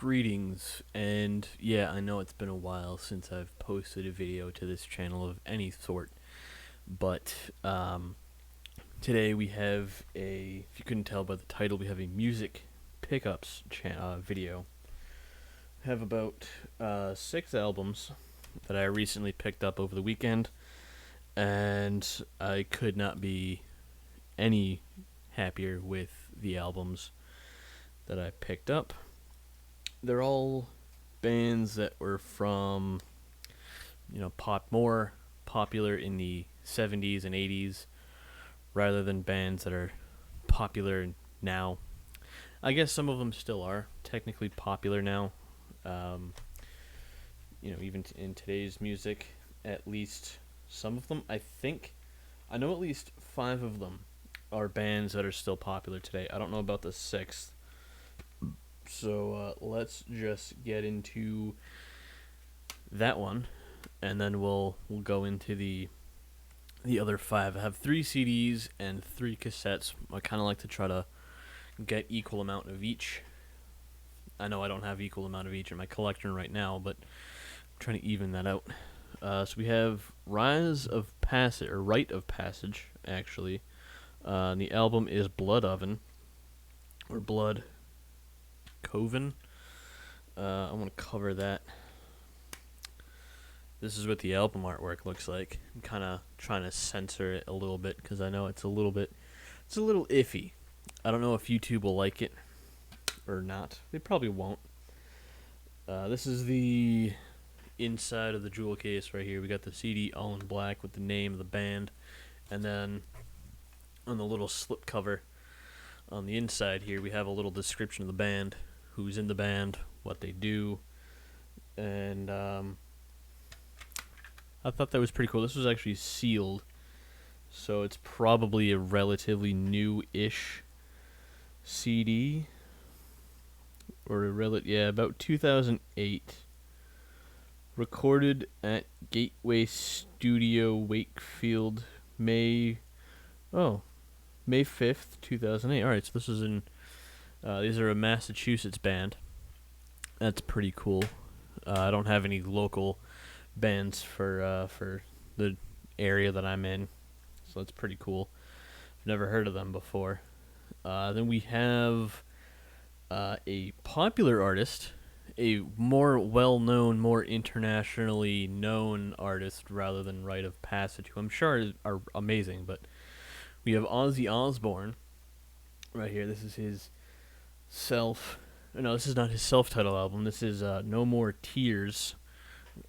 Greetings, and yeah, I know it's been a while since I've posted a video to this channel of any sort, but today we have if you couldn't tell by the title, we have a music pickups video. I have about 6 albums that I recently picked up over the weekend, and I could not be any happier with the albums that I picked up. They're all bands that were from, more popular in the 70s and 80s rather than bands that are popular now. I guess some of them still are technically popular now. Even in today's music, at least some of them, I know at least 5 of them are bands that are still popular today. I don't know about the 6th. So let's just get into that one, and then we'll go into the other 5. I have 3 CDs and 3 cassettes. I kind of like to try to get equal amount of each. I know I don't have equal amount of each in my collection right now, but I'm trying to even that out. So we have Rite of Passage, actually. The album is Blood Oven, or Blood Coven. I want to cover that. This is what the album artwork looks like. I'm kind of trying to censor it a little bit because I know it's a little iffy. I don't know if YouTube will like it or not. They probably won't. This is the inside of the jewel case right here. We got the CD all in black with the name of the band, and then on the little slip cover on the inside here we have a little description of the band, who's in the band, what they do, and I thought that was pretty cool. This was actually sealed, so it's probably a relatively new-ish CD, or about 2008. Recorded at Gateway Studio, Wakefield, May 5th, 2008. All right, so this is in. These are a Massachusetts band. That's pretty cool. I don't have any local bands for the area that I'm in, so that's pretty cool. I've never heard of them before. Then we have a popular artist, a more well-known, more internationally known artist rather than Rite of Passage, who I'm sure are amazing, but we have Ozzy Osbourne right here. This is his this is not his self-titled album. This is No More Tears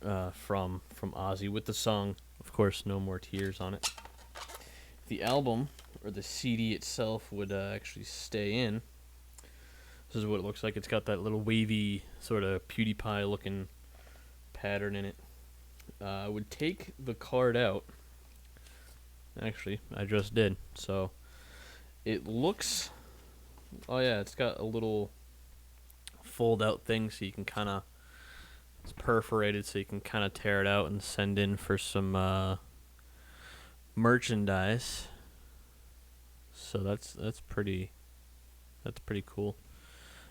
from Ozzy, with the song, of course, No More Tears on it. The album, or the CD itself, would actually stay in. This is what it looks like. It's got that little wavy, sort of PewDiePie looking pattern in it. I would take the card out. Actually, I just did. So it looks, it's got a little fold out thing, so you can kind of, it's perforated, so you can kind of tear it out and send in for some merchandise. So that's pretty cool,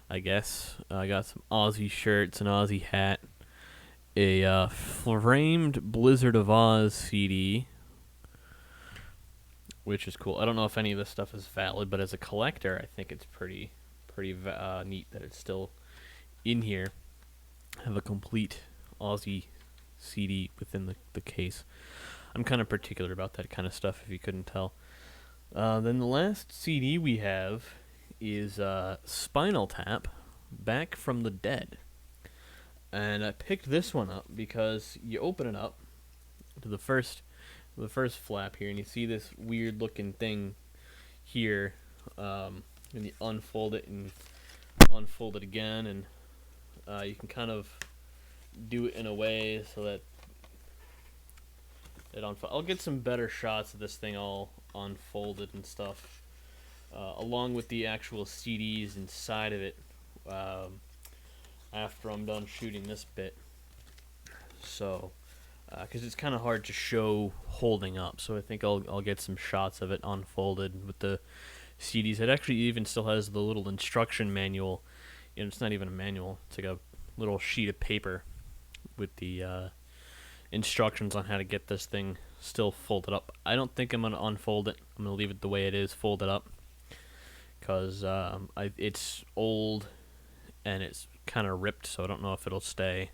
I guess. I got some Aussie shirts, an Aussie hat, a framed Blizzard of Oz CD, which is cool. I don't know if any of this stuff is valid, but as a collector, I think it's pretty neat that it's still in here. I have a complete Aussie CD within the case. I'm kind of particular about that kind of stuff, if you couldn't tell. Then the last CD we have is Spinal Tap, Back from the Dead. And I picked this one up because you open it up to the first flap here, and you see this weird looking thing here, and you unfold it and unfold it again, and you can kind of do it in a way so that it I'll get some better shots of this thing all unfolded and stuff, along with the actual CDs inside of it, after I'm done shooting this bit. So because it's kind of hard to show holding up, so I think I'll get some shots of it unfolded with the CDs. It actually even still has the little instruction manual it's not even a manual. It's like a little sheet of paper with the instructions on how to get this thing still folded up. I don't think I'm gonna unfold it. I'm gonna leave it the way it is, folded up, because it's old and it's kind of ripped, so I don't know if it'll stay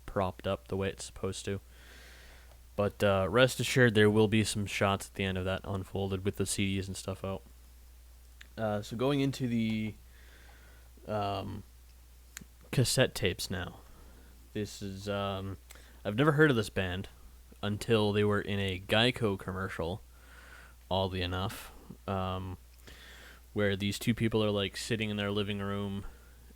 propped up the way it's supposed to. But rest assured, there will be some shots at the end of that unfolded with the CDs and stuff out. So going into the cassette tapes now. This is I've never heard of this band until they were in a Geico commercial, oddly enough, where these two people are like sitting in their living room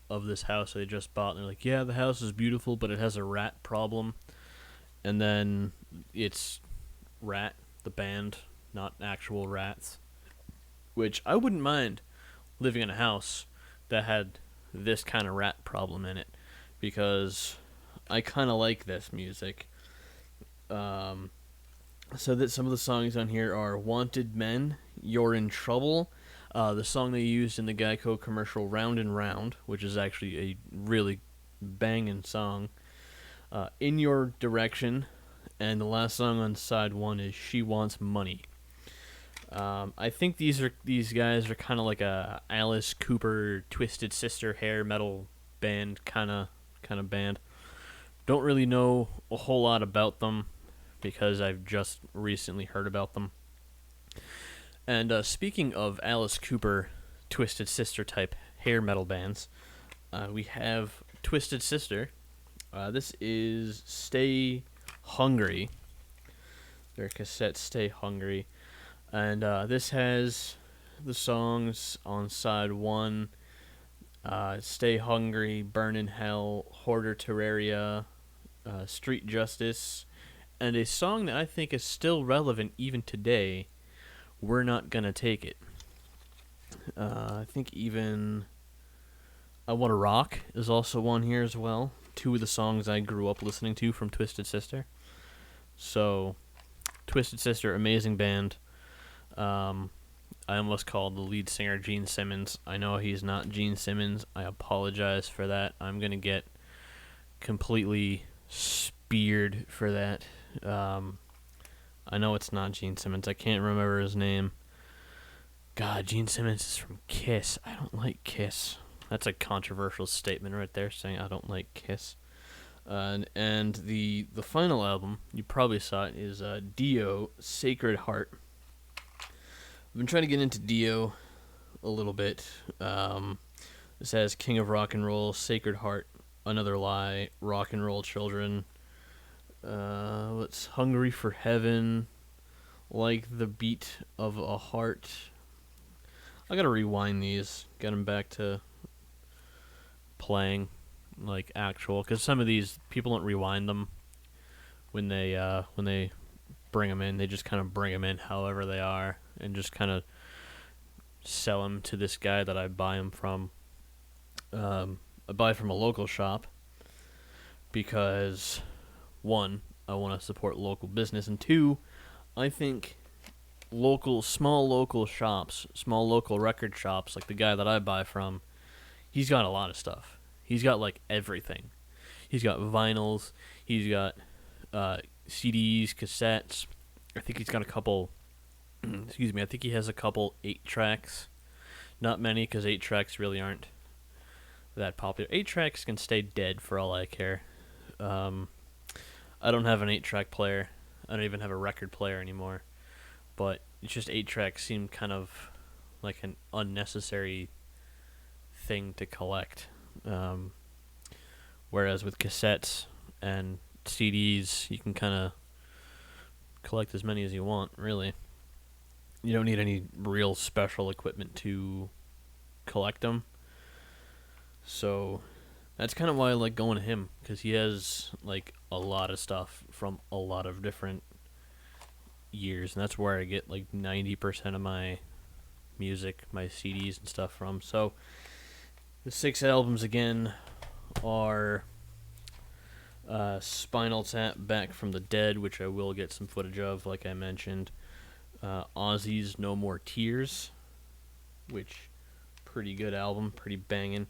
of this house they just bought, and they're like, yeah, the house is beautiful, but it has a rat problem. And then it's Rat, the band, not actual rats. Which I wouldn't mind living in a house that had this kind of rat problem in it, because I kind of like this music. So that some of the songs on here are Wanted Men, You're in Trouble, the song they used in the Geico commercial Round and Round, which is actually a really banging song, In Your Direction, and the last song on side one is She Wants Money. I think these guys are kind of like a Alice Cooper, Twisted Sister hair metal band kind of band. Don't really know a whole lot about them because I've just recently heard about them. And speaking of Alice Cooper, Twisted Sister type hair metal bands, we have Twisted Sister. This is Stay Hungry. Their cassette Stay Hungry. And this has the songs on side one, Stay Hungry, Burn in Hell, Hoarder Terraria, Street Justice, and a song that I think is still relevant even today, We're Not Gonna Take It. I think even I Wanna Rock is also on here as well. Two of the songs I grew up listening to from Twisted Sister. So, Twisted Sister, amazing band. I almost called the lead singer Gene Simmons. I know he's not Gene Simmons. I apologize for that. I'm going to get completely speared for that. I know it's not Gene Simmons. I can't remember his name. God, Gene Simmons is from Kiss. I don't like Kiss. That's a controversial statement right there, saying I don't like Kiss. And the final album, you probably saw it, is Dio, Sacred Heart. I've been trying to get into Dio a little bit. This has King of Rock and Roll, Sacred Heart, Another Lie, Rock and Roll Children. What's Hungry for Heaven, Like the Beat of a Heart. I gotta rewind these, get them back to playing like actual, because some of these people don't rewind them when they bring them in. They just kind of bring them in however they are and just kind of sell them to this guy that I buy them from. I buy from a local shop because, one, I want to support local business, and two, I think small local shops, small local record shops, like the guy that I buy from, he's got a lot of stuff. He's got like everything. He's got vinyls, he's got CDs, cassettes. I think he's got a couple, excuse me, I think he has a couple 8-tracks. Not many, because 8-tracks really aren't that popular. 8-tracks can stay dead for all I care. I don't have an 8-track player. I don't even have a record player anymore. But it's just 8-tracks seem kind of like an unnecessary thing to collect. Whereas with cassettes and CDs, you can kind of collect as many as you want, really. You don't need any real special equipment to collect them. So that's kind of why I like going to him, because he has like a lot of stuff from a lot of different years, and that's where I get like 90% of my music, my CDs and stuff from. So the 6 albums again are Spinal Tap, Back from the Dead, which I will get some footage of, like I mentioned. Ozzy's No More Tears, which pretty good album, pretty banging.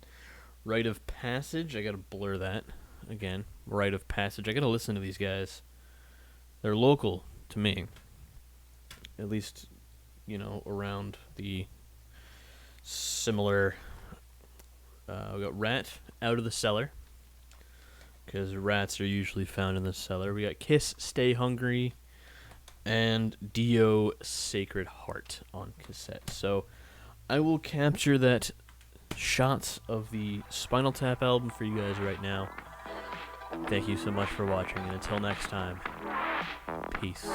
Rite of Passage, I gotta blur that again. Rite of Passage, I gotta listen to these guys. They're local to me, at least, you know, around the similar. We got Rat, Out of the Cellar, because rats are usually found in the cellar. We got Kiss, Stay Hungry, and Dio, Sacred Heart on cassette. So I will capture that shots of the Spinal Tap album for you guys right now. Thank you so much for watching, and until next time, peace.